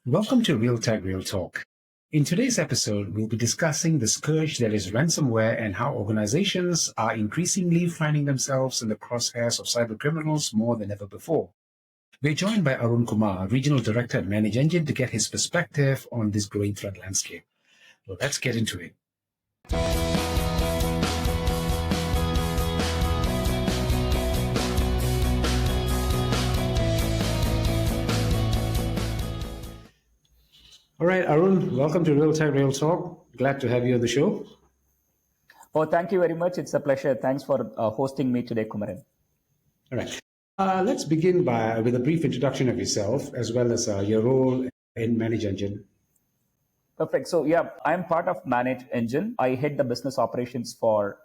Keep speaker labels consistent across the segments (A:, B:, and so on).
A: Welcome to Real Tech Real Talk. In today's episode, we'll be discussing the scourge that is ransomware and how organizations are increasingly finding themselves in the crosshairs of cybercriminals more than ever before. We're joined by Arun Kumar, Regional Director at ManageEngine, to get his perspective on this growing threat landscape. So let's get into it. All right, Arun, welcome to Real Tech Real Talk. Glad to have you on the show.
B: Oh, thank you very much. It's a pleasure. Thanks for hosting me today, Kumaran.
A: All right. Let's begin with a brief introduction of yourself as well as your role in ManageEngine.
B: Perfect. So, yeah, I'm part of ManageEngine. I head the business operations for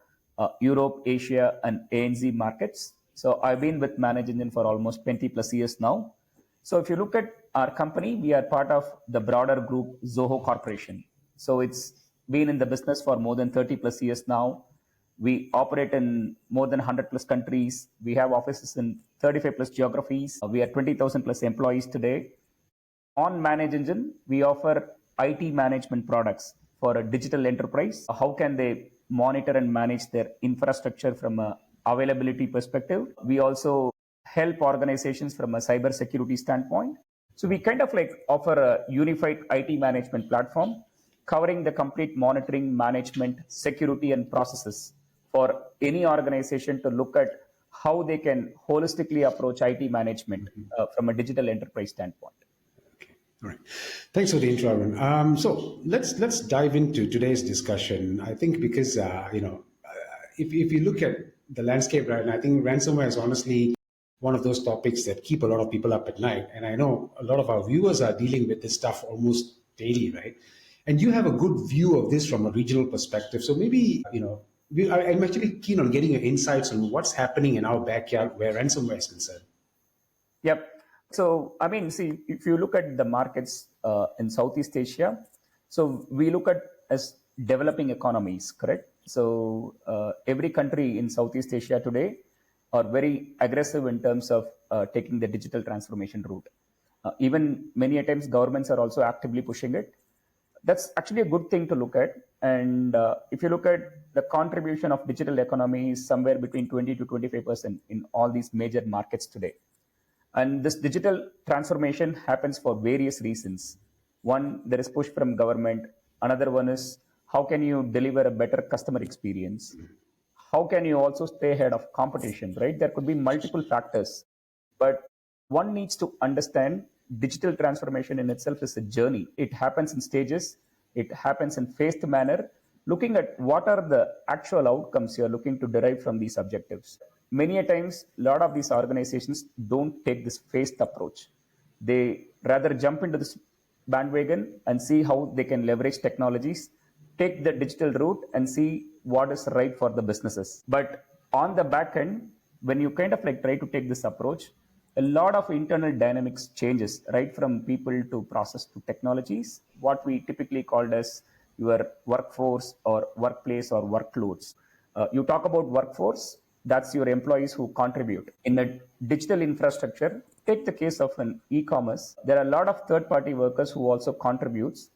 B: Europe, Asia, and ANZ markets. So, I've been with ManageEngine for almost 20 plus years now. So, if you look at our company, we are part of the broader group Zoho Corporation. So, it's been in the business for more than 30 plus years now. We operate in more than 100 plus countries. We have offices in 35 plus geographies. We are 20,000 plus employees today. On ManageEngine, we offer IT management products for a digital enterprise. How can they monitor and manage their infrastructure from an availability perspective? We also help organizations from a cybersecurity standpoint. So we kind of like offer a unified IT management platform covering the complete monitoring, management, security, and processes for any organization to look at how they can holistically approach IT management from a digital enterprise standpoint.
A: Okay, all right. Thanks for the intro, Arun. So let's dive into today's discussion. I think because if you look at the landscape right now, I think ransomware is honestly one of those topics that keep a lot of people up at night. And I know a lot of our viewers are dealing with this stuff almost daily, right? And you have a good view of this from a regional perspective. So maybe, I'm actually keen on getting your insights on what's happening in our backyard where ransomware is concerned.
B: Yep. So, I mean, see, if you look at the markets in Southeast Asia, so we look at as developing economies, correct? So, every country in Southeast Asia today are very aggressive in terms of taking the digital transformation route. Even many times governments are also actively pushing it. That's actually a good thing to look at. And if you look at the contribution of digital economy is somewhere between 20 to 25% in all these major markets today. And this digital transformation happens for various reasons. One, there is push from government. Another one is how can you deliver a better customer experience? How can you also stay ahead of competition, right? There could be multiple factors, but one needs to understand digital transformation in itself is a journey. It happens in stages. It happens in phased manner, looking at what are the actual outcomes you're looking to derive from these objectives. Many a times, a lot of these organizations don't take this phased approach. They rather jump into this bandwagon and see how they can leverage technologies, take the digital route and see what is right for the businesses. But on the back end, when you kind of like try to take this approach, a lot of internal dynamics changes, right from people to process to technologies, what we typically called as your workforce or workplace or workloads. You talk about workforce, that's your employees who contribute. In the digital infrastructure, take the case of an e-commerce, there are a lot of third-party workers who also contributes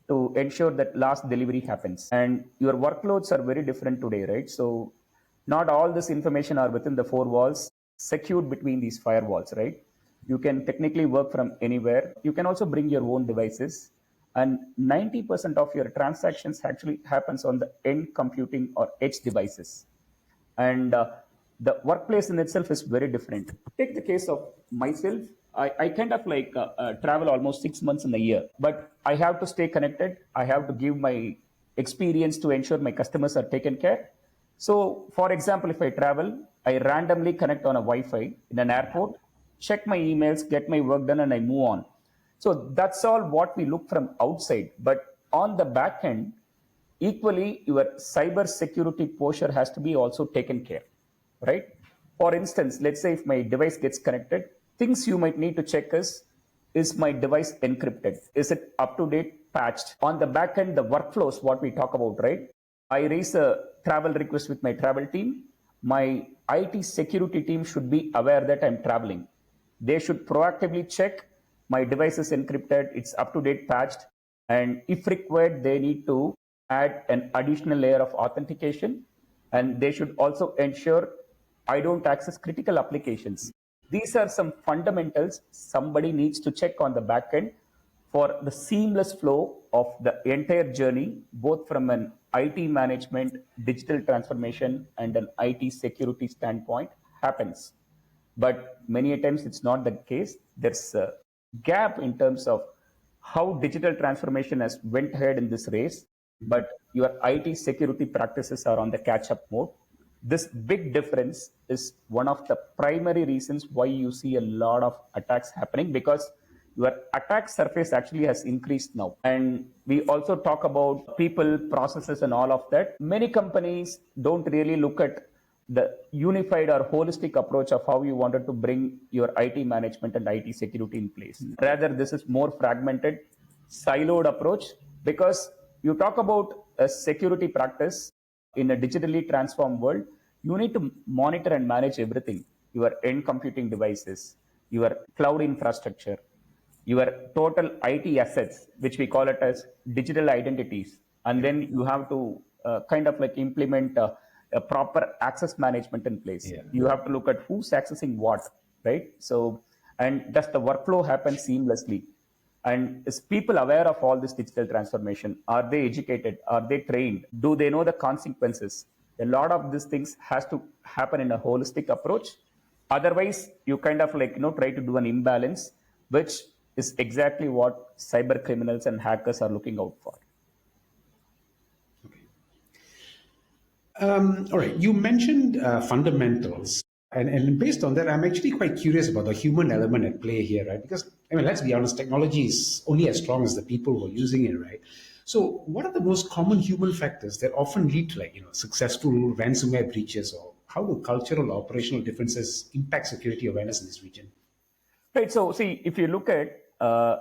B: to ensure that last delivery happens. And your workloads are very different today, right? So not all this information are within the four walls, secured between these firewalls, right? You can technically work from anywhere. You can also bring your own devices. And 90% of your transactions actually happens on the end computing or edge devices. And the workplace in itself is very different. Take the case of myself. I kind of like travel almost 6 months in a year, but I have to stay connected. I have to give my experience to ensure my customers are taken care. So, for example, if I travel, I randomly connect on a Wi-Fi in an airport, check my emails, get my work done, and I move on. So that's all what we look from outside. But on the back end, equally, your cyber security posture has to be also taken care, right? For instance, let's say if my device gets connected, things you might need to check is my device encrypted? Is it up to date, patched? On the back end, the workflows, what we talk about, right? I raise a travel request with my travel team. My IT security team should be aware that I'm traveling. They should proactively check my device is encrypted, it's up to date patched, and if required, they need to add an additional layer of authentication, and they should also ensure I don't access critical applications. These are some fundamentals somebody needs to check on the back end for the seamless flow of the entire journey, both from an IT management, digital transformation, and an IT security standpoint happens. But many times it's not the case. There's a gap in terms of how digital transformation has went ahead in this race, but your IT security practices are on the catch-up mode. This big difference is one of the primary reasons why you see a lot of attacks happening, because your attack surface actually has increased now. And we also talk about people, processes, and all of that. Many companies don't really look at the unified or holistic approach of how you wanted to bring your IT management and IT security in place. Rather, this is more fragmented, siloed approach, because you talk about a security practice in a digitally transformed world, you need to monitor and manage everything. Your end computing devices, your cloud infrastructure, your total IT assets, which we call it as digital identities. And then you have to kind of like implement a proper access management in place.
A: Yeah.
B: You have to look at who's accessing what, right? So, and does the workflow happen seamlessly? And is people aware of all this digital transformation? Are they educated? Are they trained? Do they know the consequences? A lot of these things has to happen in a holistic approach. Otherwise, you kind of like, try to do an imbalance, which is exactly what cyber criminals and hackers are looking out for.
A: All right. You mentioned fundamentals. And based on that, I'm actually quite curious about the human element at play here, right? Because, let's be honest, technology is only as strong as the people who are using it, right? So what are the most common human factors that often lead to successful ransomware breaches, or how do cultural or operational differences impact security awareness in this region?
B: Right. So see, if you look at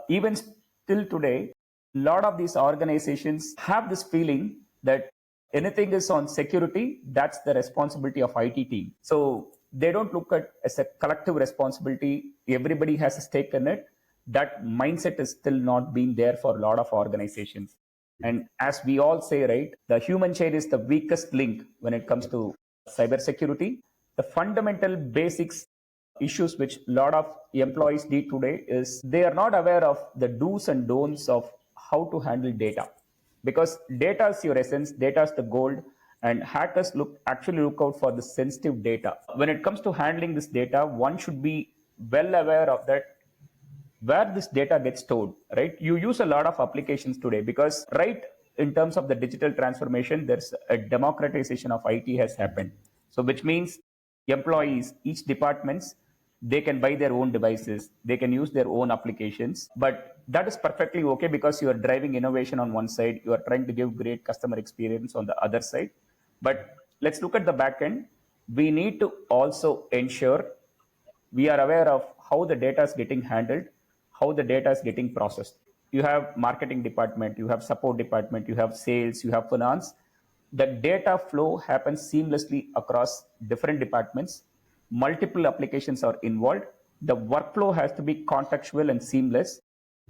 B: even still today, a lot of these organizations have this feeling that anything is on security, that's the responsibility of IT team. So they don't look at as a collective responsibility. Everybody has a stake in it. That mindset is still not being there for a lot of organizations. And as we all say, right, the human chain is the weakest link when it comes to cybersecurity. The fundamental basics issues which a lot of employees need today is they are not aware of the do's and don'ts of how to handle data, because data is your essence, data is the gold, and hackers actually look out for the sensitive data. When it comes to handling this data, one should be well aware of that, where this data gets stored, right? You use a lot of applications today because, right, in terms of the digital transformation, there's a democratization of IT has happened. So which means employees, each departments, they can buy their own devices, they can use their own applications, but that is perfectly okay because you are driving innovation on one side, you are trying to give great customer experience on the other side. But let's look at the back end. We need to also ensure we are aware of how the data is getting handled, how the data is getting processed. You have marketing department, you have support department, you have sales, you have finance. The data flow happens seamlessly across different departments. Multiple applications are involved. The workflow has to be contextual and seamless,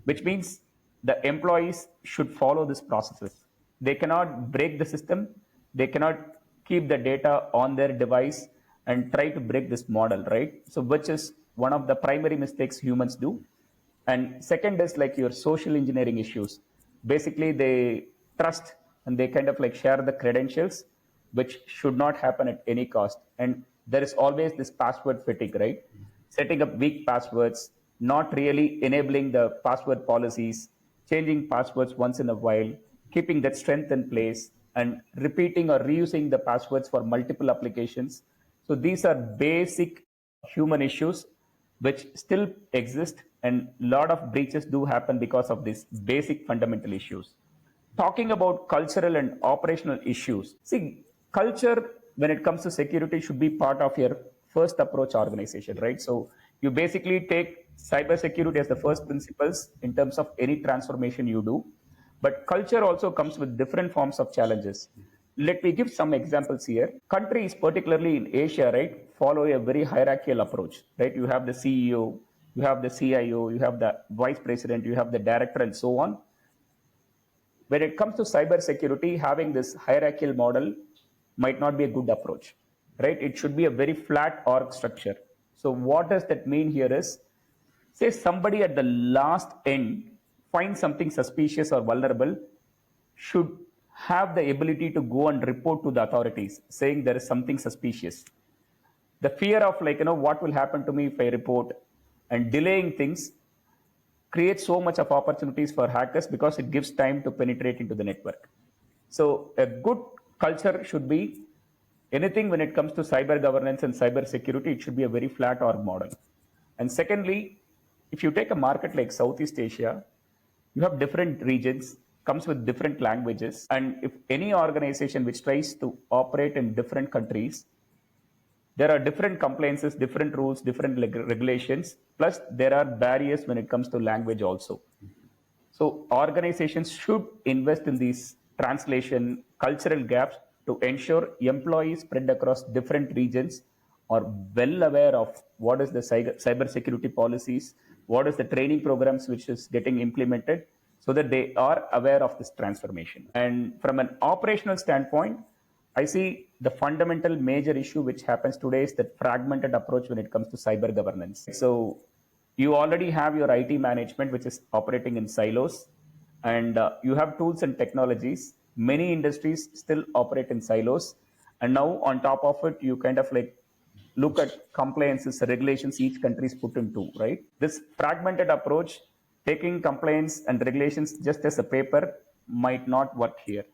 B: which means the employees should follow these processes. They cannot break the system. They cannot keep the data on their device and try to break this model, right? So which is one of the primary mistakes humans do. And second is like your social engineering issues. Basically, they trust and they kind of like share the credentials, which should not happen at any cost. And there is always this password fatigue, right? Setting up weak passwords, not really enabling the password policies, changing passwords once in a while, keeping that strength in place, and repeating or reusing the passwords for multiple applications. So these are basic human issues which still exist, and a lot of breaches do happen because of these basic fundamental issues. Talking about cultural and operational issues, see, culture when it comes to security should be part of your first approach organization, right? So you basically take cybersecurity as the first principles in terms of any transformation you do. But culture also comes with different forms of challenges. Let me give some examples here. Countries, particularly in Asia, right, follow a very hierarchical approach, right? You have the CEO, you have the CIO, you have the vice president, you have the director, and so on. When it comes to cybersecurity, having this hierarchical model might not be a good approach, right? It should be a very flat org structure. So what does that mean here is, say somebody at the last end finds something suspicious or vulnerable, should have the ability to go and report to the authorities saying there is something suspicious. The fear of what will happen to me if I report and delaying things creates so much of opportunities for hackers because it gives time to penetrate into the network. So a good culture should be anything when it comes to cyber governance and cyber security, it should be a very flat org model. And secondly, if you take a market like Southeast Asia, you have different regions, comes with different languages. And if any organization which tries to operate in different countries, there are different compliances, different rules, different regulations, plus there are barriers when it comes to language also. So organizations should invest in these translation cultural gaps to ensure employees spread across different regions are well aware of what is the cyber security policies, what is the training programs which is getting implemented, so that they are aware of this transformation. And from an operational standpoint, I see the fundamental major issue which happens today is that fragmented approach when it comes to cyber governance. So you already have your IT management, which is operating in silos, and you have tools and technologies. Many industries still operate in silos. And now on top of it, you kind of look at compliances, regulations each country is put into, right? This fragmented approach, taking compliance and regulations just as a paper might not work here.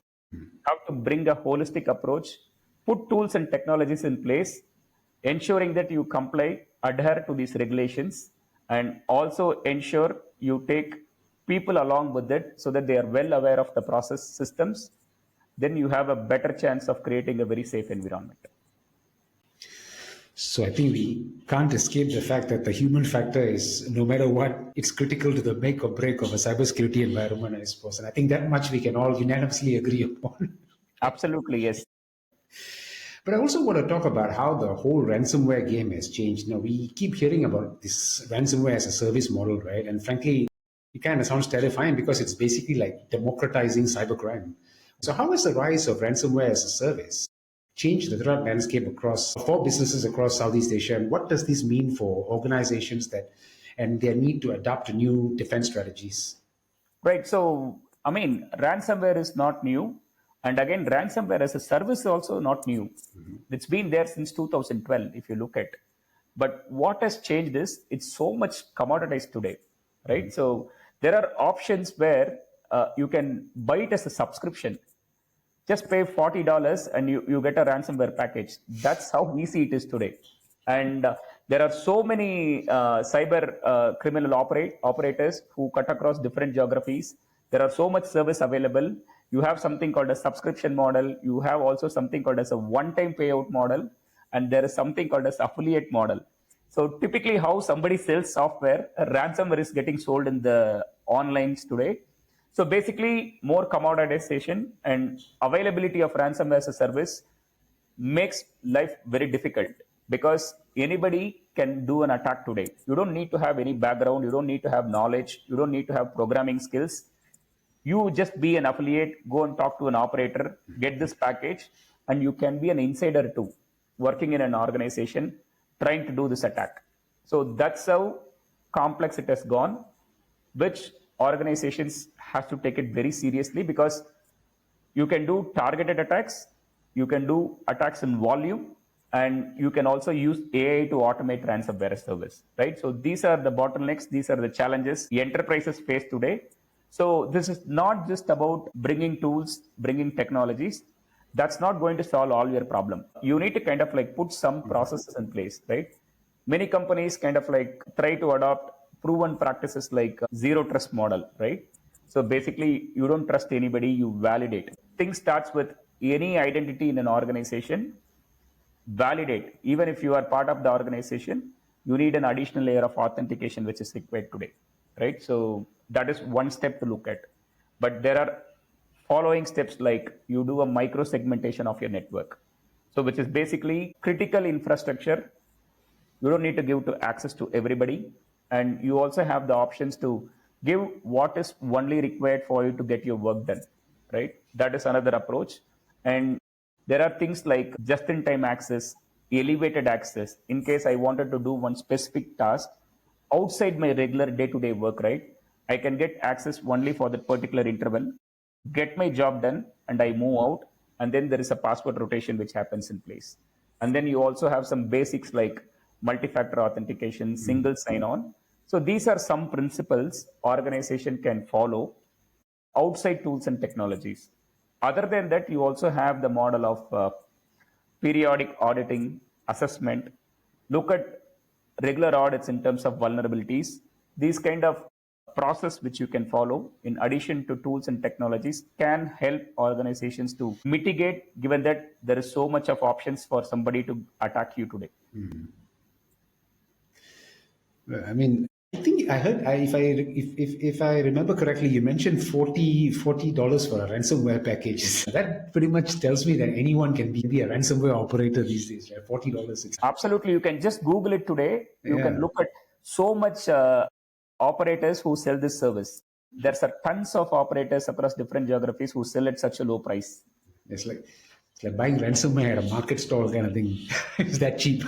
B: Have to bring a holistic approach, put tools and technologies in place, ensuring that you comply, adhere to these regulations, and also ensure you take people along with it so that they are well aware of the process systems. Then you have a better chance of creating a very safe environment.
A: So I think we can't escape the fact that the human factor is, no matter what, it's critical to the make or break of a cybersecurity environment, I suppose. And I think that much we can all unanimously agree upon.
B: Absolutely, yes.
A: But I also want to talk about how the whole ransomware game has changed. We keep hearing about this ransomware as a service model, right? And frankly, it kind of sounds terrifying because it's basically like democratizing cybercrime. So how has the rise of ransomware as a service changed the threat landscape for businesses across Southeast Asia? And what does this mean for organizations and their need to adopt new defense strategies?
B: Right. So, ransomware is not new. And again, ransomware as a service is also not new. Mm-hmm. It's been there since 2012, if you look at. But what has changed is it's so much commoditized today, right? Mm-hmm. So there are options where you can buy it as a subscription. Just pay $40 and you get a ransomware package. That's how easy it is today. And there are so many cyber criminal operators who cut across different geographies. There are so much service available. You have something called a subscription model. You have also something called as a one-time payout model. And there is something called as affiliate model. So typically how somebody sells software, a ransomware is getting sold in the onlines today. So basically more commoditization and availability of ransomware as a service makes life very difficult because anybody can do an attack today. You don't need to have any background. You don't need to have knowledge. You don't need to have programming skills. You just be an affiliate, go and talk to an operator, get this package, and you can be an insider too, working in an organization, trying to do this attack. So that's how complex it has gone, which organizations have to take it very seriously because you can do targeted attacks, you can do attacks in volume, and you can also use AI to automate ransomware service, right? So these are the bottlenecks, these are the challenges the enterprises face today. So this is not just about bringing tools, bringing technologies. That's not going to solve all your problem. You need to kind of put some processes in place, right? Many companies kind of try to adopt proven practices like zero trust model, right? So basically you don't trust anybody, you validate. Thing starts with any identity in an organization, validate. Even if you are part of the organization, you need an additional layer of authentication, which is required today, right? So that is one step to look at. But there are following steps like you do a micro segmentation of your network. So which is basically critical infrastructure. You don't need to give to access to everybody. and you also have the options to give what is only required for you to get your work done, right? That is another approach. And there are things like just-in-time access, elevated access. In case I wanted to do one specific task outside my regular day-to-day work, right? I can get access only for that particular interval, get my job done, and I move out. And then there is a password rotation which happens in place. And then you also have some basics like multi-factor authentication, single sign-on. So these are some principles organization can follow outside tools and technologies. Other than that, you also have the model of periodic auditing, assessment, look at regular audits in terms of vulnerabilities. These kind of process which you can follow in addition to tools and technologies can help organizations to mitigate, given that there is so much of options for somebody to attack you today.
A: I mean, I think I heard, if I remember correctly, you mentioned $40 for a ransomware package. That pretty much tells me that anyone can be a ransomware operator these days, right? $40.
B: Absolutely. You can just Google it today. You can look at so much operators who sell this service. There's a tons of operators across different geographies who sell at such a low price.
A: It's like buying ransomware at a market stall kind of thing. It's that cheap.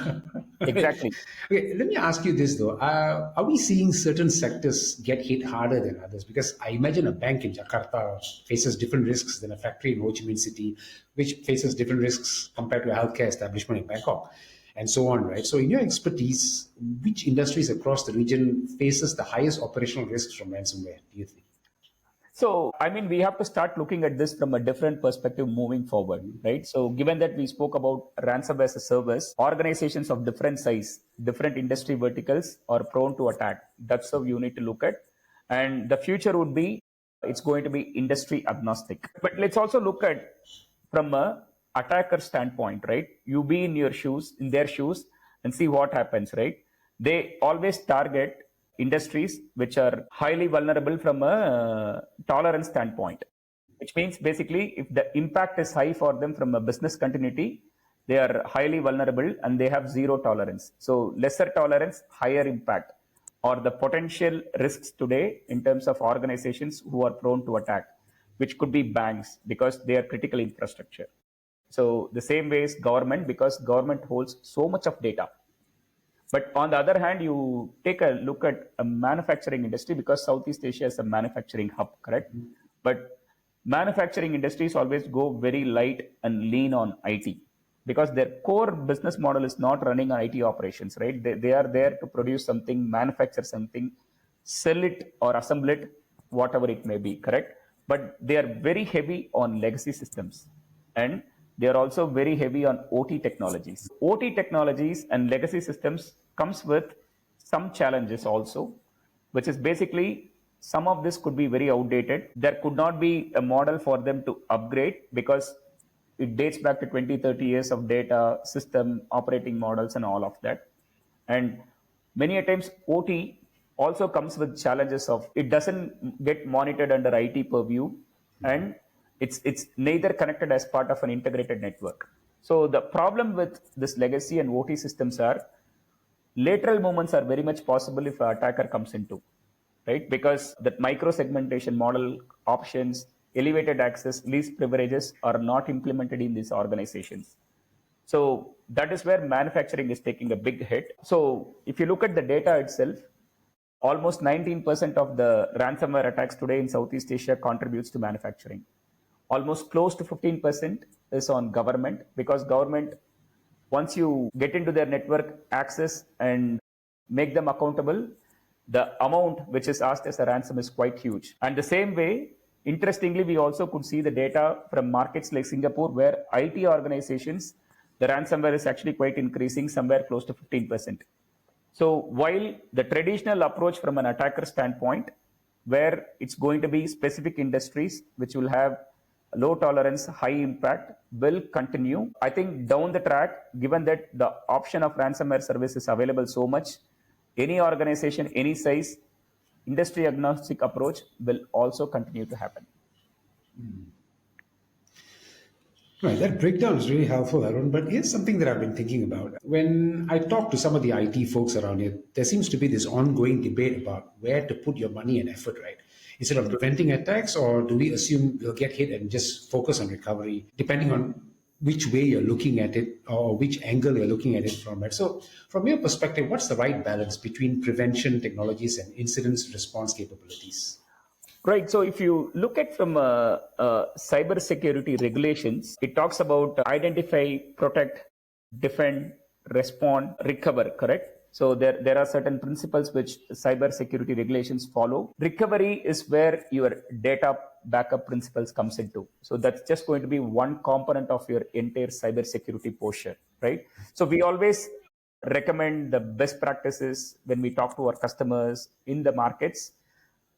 B: Exactly.
A: Okay, let me ask you this though. Are we seeing certain sectors get hit harder than others? Because I imagine a bank in Jakarta faces different risks than a factory in Ho Chi Minh City, which faces different risks compared to a healthcare establishment in Bangkok, and so on, right? So in your expertise, which industries across the region faces the highest operational risks from ransomware, do you think?
B: So, I mean, we have to start looking at this from a different perspective moving forward, right? So, given that we spoke about ransomware as a service, organizations of different size, different industry verticals are prone to attack. That's how you need to look at. And the future would be, it's going to be industry agnostic. But let's also look at from a attacker standpoint, right? You be in their shoes, and see what happens, right? They always target industries which are highly vulnerable from a tolerance standpoint, which means basically if the impact is high for them from a business continuity, they are highly vulnerable and they have zero tolerance. So lesser tolerance, higher impact, or the potential risks today in terms of organizations who are prone to attack, which could be banks because they are critical infrastructure. So the same way is government, because government holds so much of data. But on the other hand, you take a look at a manufacturing industry, because Southeast Asia is a manufacturing hub, correct? But manufacturing industries always go very light and lean on IT, because their core business model is not running on IT operations, right? They are there to produce something, manufacture something, sell it or assemble it, whatever it may be, correct? But they are very heavy on legacy systems, and they are also very heavy on OT technologies. OT technologies and legacy systems comes with some challenges also, which is basically some of this could be very outdated. There could not be a model for them to upgrade because it dates back to 20, 30 years of data, system, operating models, and all of that. And many a times OT also comes with challenges of it doesn't get monitored under IT purview, and it's neither connected as part of an integrated network. So the problem with this legacy and OT systems are lateral movements are very much possible if an attacker comes into, right? Because that micro segmentation model options, elevated access, least privileges are not implemented in these organizations. So that is where manufacturing is taking a big hit. So if you look at the data itself, almost 19% of the ransomware attacks today in Southeast Asia contributes to manufacturing. Almost close to 15% is on government, because government, once you get into their network access and make them accountable, the amount which is asked as a ransom is quite huge. And the same way, interestingly, we also could see the data from markets like Singapore, where IT organizations, the ransomware is actually quite increasing, somewhere close to 15%. So while the traditional approach from an attacker standpoint, where it's going to be specific industries which will have low tolerance, high impact, will continue. I think down the track, given that the option of ransomware service is available so much, any organization, any size, industry agnostic approach will also continue to happen.
A: Right, that breakdown is really helpful, Arun. But here's something that I've been thinking about. When I talk to some of the IT folks around here, there seems to be this ongoing debate about where to put your money and effort, right? Is it on preventing attacks, or do we assume we'll get hit and just focus on recovery, depending on which way you're looking at it or which angle you're looking at it from, right? So, from your perspective, what's the right balance between prevention technologies and incident response capabilities?
B: Right. So if you look at from cybersecurity regulations, it talks about identify, protect, defend, respond, recover. Correct. So there are certain principles which cybersecurity regulations follow. Recovery is where your data backup principles comes into. So that's just going to be one component of your entire cybersecurity posture. Right. So we always recommend the best practices when we talk to our customers in the markets.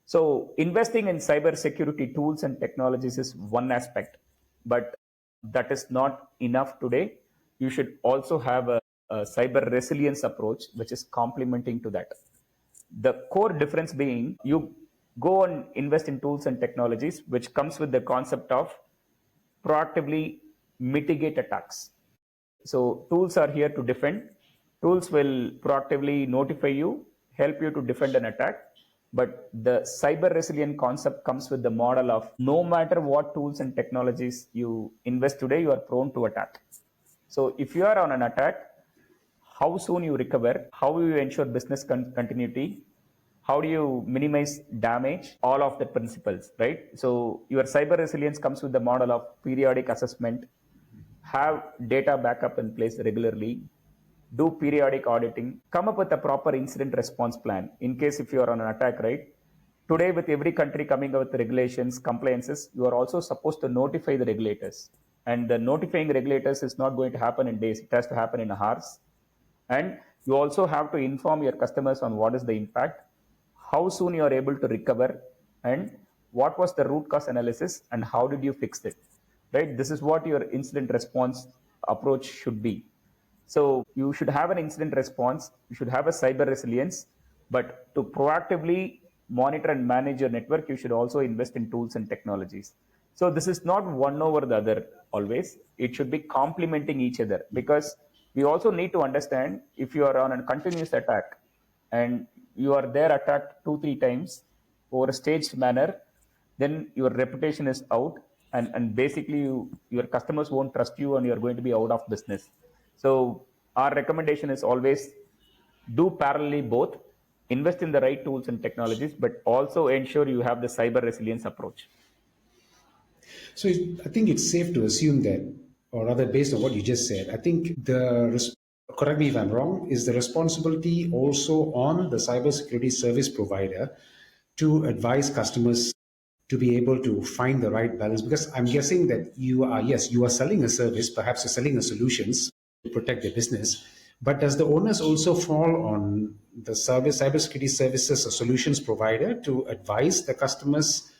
B: So investing in cybersecurity tools and technologies is one aspect, but that is not enough today. You should also have a cyber resilience approach, which is complementing to that. The core difference being you go and invest in tools and technologies, which comes with the concept of proactively mitigate attacks. So tools are here to defend. Tools will proactively notify you, help you to defend an attack. But the cyber resilient concept comes with the model of no matter what tools and technologies you invest today, you are prone to attack. So if you are on an attack, how soon you recover, how will you ensure business continuity, how do you minimize damage, all of the principles, right? So your cyber resilience comes with the model of periodic assessment, have data backup in place regularly, do periodic auditing, come up with a proper incident response plan in case if you are on an attack, right? Today, with every country coming up with regulations, compliances, you are also supposed to notify the regulators. And the notifying regulators is not going to happen in days, it has to happen in hours. And you also have to inform your customers on what is the impact, how soon you are able to recover, and what was the root cause analysis and how did you fix it, right? This is what your incident response approach should be. So you should have an incident response, you should have a cyber resilience, but to proactively monitor and manage your network, you should also invest in tools and technologies. So this is not one over the other always. It should be complementing each other, because we also need to understand if you are on a continuous attack and you are there attacked 2-3 times over a staged manner, then your reputation is out, and basically your customers won't trust you and you're going to be out of business. So our recommendation is always do parallelly both, invest in the right tools and technologies, but also ensure you have the cyber resilience approach.
A: So I think it's safe to assume that, or rather, based on what you just said, I think correct me if I'm wrong, is the responsibility also on the cybersecurity service provider to advise customers to be able to find the right balance? Because I'm guessing that you are selling a service, perhaps you're selling a solutions to protect their business, but does the onus also fall on the cybersecurity services or solutions provider to advise the customers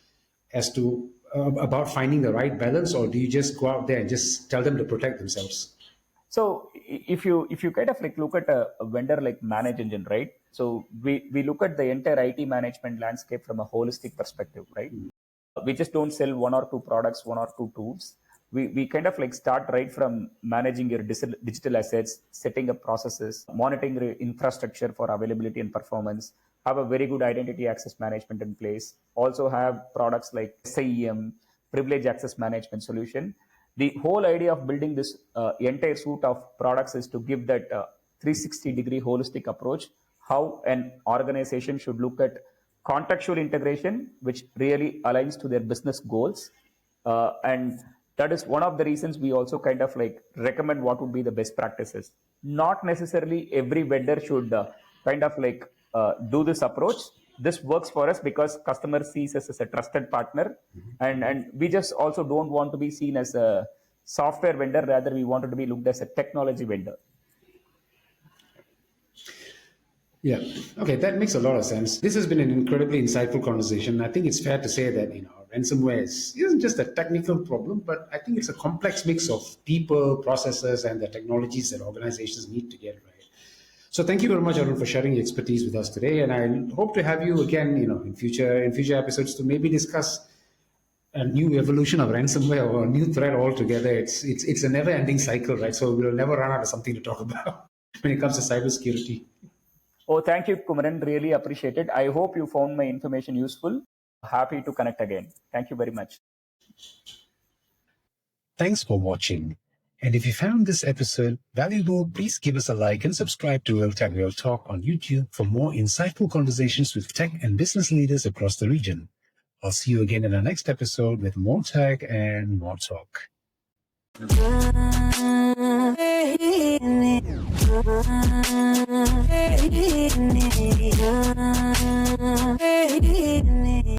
A: as to about finding the right balance, or do you just go out there and just tell them to protect themselves?
B: So if you kind of like look at a vendor like ManageEngine, right? So we look at the entire IT management landscape from a holistic perspective, right? We just don't sell one or two products, one or two tools. We kind of like start right from managing your digital assets, setting up processes, monitoring the infrastructure for availability and performance, have a very good identity access management in place, also have products like SIEM, privilege access management solution. The whole idea of building this entire suite of products is to give that 360-degree holistic approach, how an organization should look at contextual integration, which really aligns to their business goals. And that is one of the reasons we also kind of like recommend what would be the best practices. Not necessarily every vendor should kind of like do this approach. This works for us because customer sees us as a trusted partner, and we just also don't want to be seen as a software vendor. Rather, we wanted to be looked as a technology vendor.
A: Yeah. Okay, that makes a lot of sense. This has been an incredibly insightful conversation. I think it's fair to say that ransomware isn't just a technical problem, but I think it's a complex mix of people, processes, and the technologies that organizations need to get right. So thank you very much, Arun, for sharing your expertise with us today. And I hope to have you again, in future episodes to maybe discuss a new evolution of ransomware or a new threat altogether. It's a never-ending cycle, right? So we'll never run out of something to talk about when it comes to cybersecurity.
B: Oh, thank you, Kumaran. Really appreciate it. I hope you found my information useful. Happy to connect again. Thank you very much.
C: Thanks for watching. And if you found this episode valuable, please give us a like and subscribe to Real Tech Real Talk on YouTube for more insightful conversations with tech and business leaders across the region. I'll see you again in our next episode with more tech and more talk.